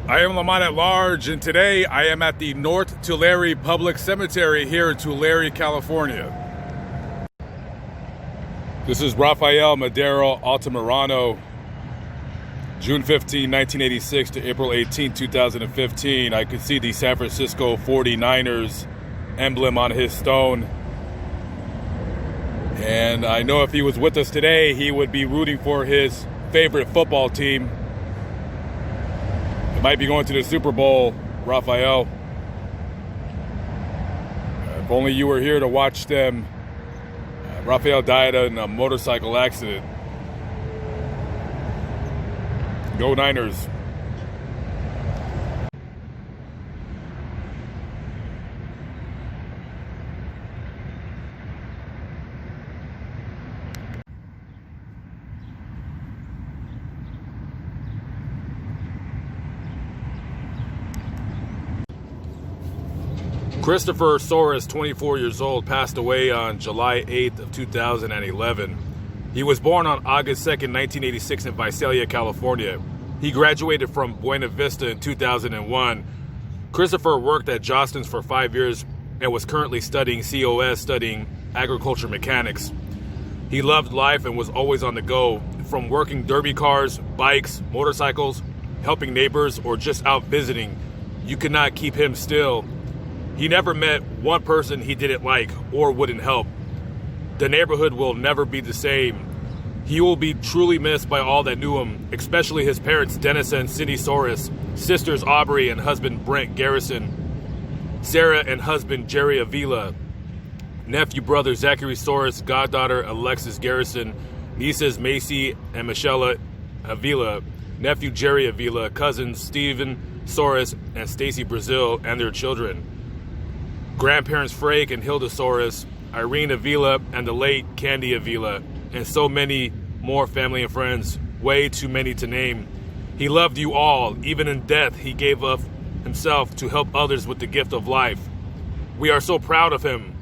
I am Lamont at Large, and today I am at the North Tulare Public Cemetery here in Tulare, California. This is Rafael, Madera, Altamirano, June 15, 1986 to April 18, 2015. I could see the San Francisco 49ers emblem on his stone. And I know if he was with us today, he would be rooting for his favorite football team. He might be going to the Super Bowl, Rafael. If only you were here to watch them. Rafael died in a motorcycle accident. Go Niners. Christopher Soros, 24 years old, passed away on July 8th of 2011. He was born on August 2nd, 1986 in Visalia, California. He graduated from Buena Vista in 2001. Christopher worked at Jostens for 5 years and was currently studying COS, studying agriculture mechanics. He loved life and was always on the go, from working derby cars, bikes, motorcycles, helping neighbors, or just out visiting. You could not keep him still. He never met one person he didn't like or wouldn't help. The neighborhood will never be the same. He will be truly missed by all that knew him, especially his parents, Dennis and Cindy Soros, sisters Aubrey and husband Brent Garrison, Sarah and husband Jerry Avila, nephew brother Zachary Soros, goddaughter Alexis Garrison, nieces Macy and Michelle Avila, nephew Jerry Avila, cousins Stephen Soros and Stacy Brazil and their children, grandparents Frank and Hilda Soros, Irene Avila and the late Candy Avila, and so many more family and friends, way too many to name. He loved you all. Even in death, he gave up himself to help others with the gift of life. We are so proud of him.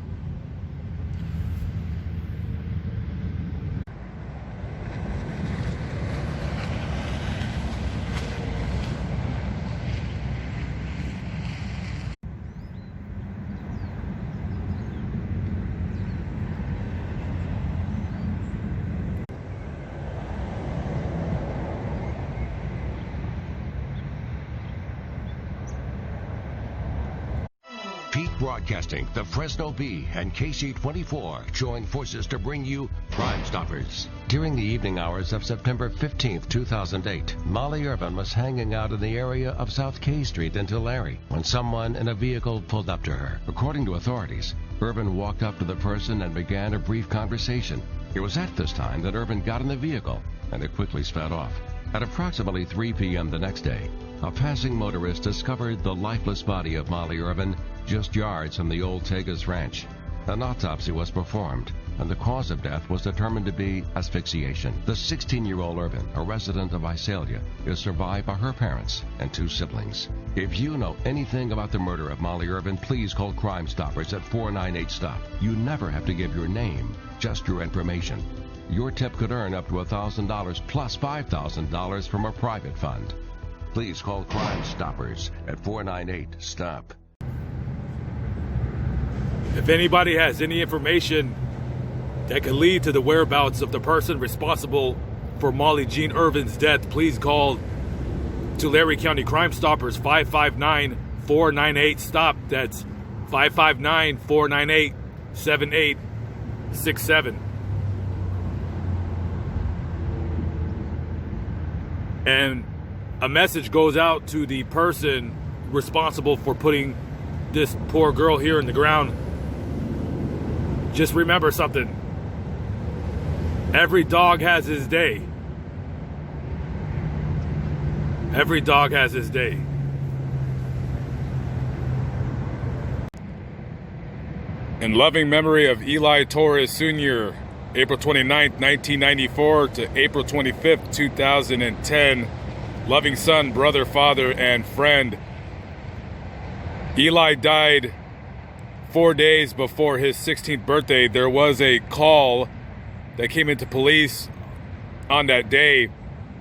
Broadcasting, the Fresno Bee and KC24 join forces to bring you Crime Stoppers. During the evening hours of September 15th, 2008, Molly Irvin was hanging out in the area of South K Street in Tulare when someone in a vehicle pulled up to her. According to authorities, Irvin walked up to the person and began a brief conversation. It was at this time that Irvin got in the vehicle and it quickly sped off. At approximately 3 p.m. the next day, a passing motorist discovered the lifeless body of Molly Irvin just yards from the old Tegas ranch. An autopsy was performed, and the cause of death was determined to be asphyxiation. The 16-year-old Irvin, a resident of Visalia, is survived by her parents and 2 siblings. If you know anything about the murder of Molly Irvin, please call Crime Stoppers at 498-STOP. You never have to give your name, just your information. Your tip could earn up to $1,000 plus $5,000 from a private fund. Please call Crime Stoppers at 498-STOP. If anybody has any information that could lead to the whereabouts of the person responsible for Molly Jean Irvin's death, please call Tulare County Crime Stoppers 559-498-STOP. That's 559-498-7867. And a message goes out to the person responsible for putting this poor girl here in the ground. Just remember something. Every dog has his day. Every dog has his day. In loving memory of Eli Torres Sr., April 29th, 1994 to April 25th, 2010. Loving son, brother, father, and friend. Eli died 4 days before his 16th birthday. There was a call that came into police on that day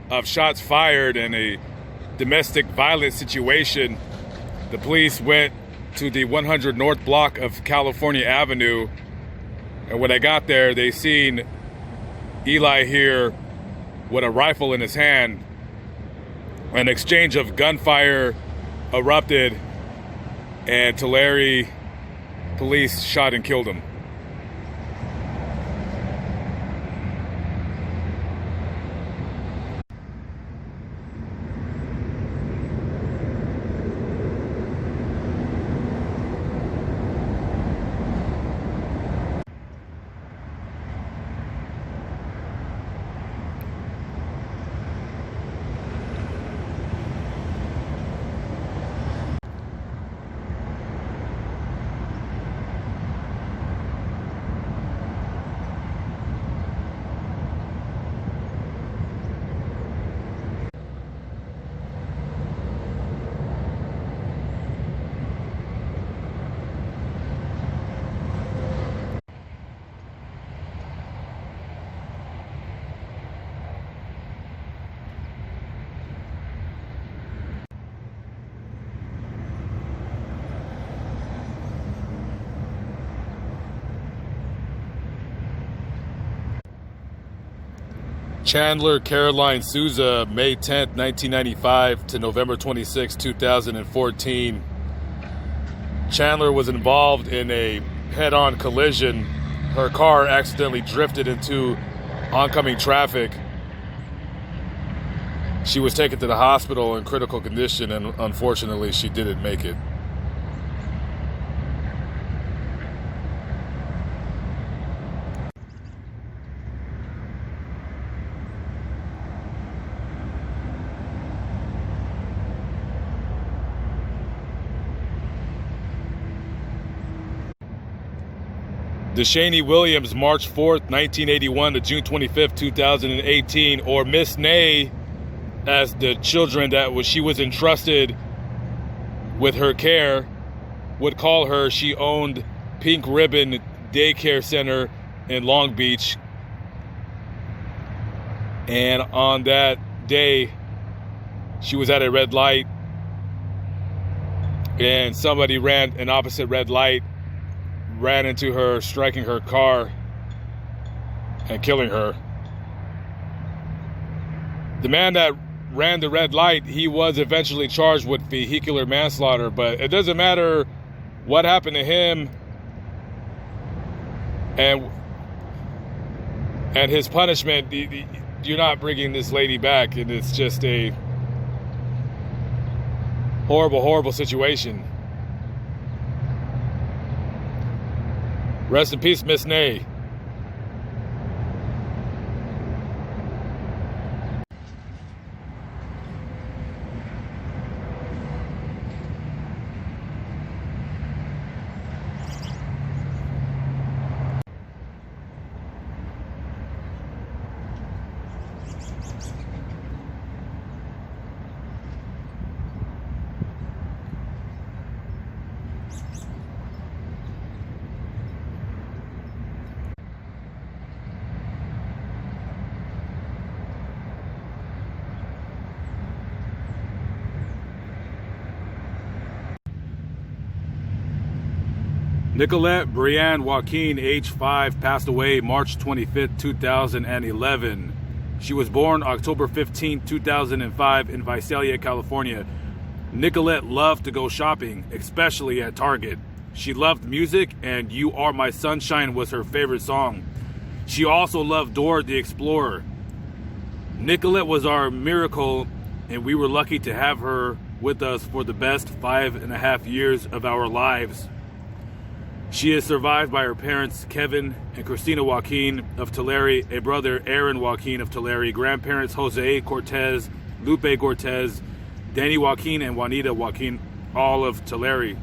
of shots fired and a domestic violence situation, the police went to the 100 North block of California Avenue, and when they got there, they seen Eli here with a rifle in his hand. An exchange of gunfire erupted, and Tulare police shot and killed him. Chandler Caroline Sousa, May 10th, 1995 to November 26, 2014. Chandler was involved in a head-on collision. Her car accidentally drifted into oncoming traffic. She was taken to the hospital in critical condition, and unfortunately, she didn't make it. Deshaney Williams, March 4th, 1981 to June 25th, 2018, or Miss Nay, as the children she was entrusted with her care would call her. She owned Pink Ribbon Daycare Center in Long Beach. And on that day, she was at a red light, and somebody ran an opposite red light, ran into her, striking her car and killing her. The man that ran the red light, he was eventually charged with vehicular manslaughter, but it doesn't matter what happened to him and his punishment. You're not bringing this lady back, and it's just a horrible, horrible situation. Rest in peace, Miss Nay. Nicolette Breanne Joaquin, age 5, passed away March 25th, 2011. She was born October 15, 2005 in Visalia, California. Nicolette loved to go shopping, especially at Target. She loved music, and You Are My Sunshine was her favorite song. She also loved Dora the Explorer. Nicolette was our miracle, and we were lucky to have her with us for the best 5.5 years of our lives. She is survived by her parents, Kevin and Christina Joaquin of Tulare, a brother, Aaron Joaquin of Tulare, grandparents, Jose Cortez, Lupe Cortez, Danny Joaquin, and Juanita Joaquin, all of Tulare.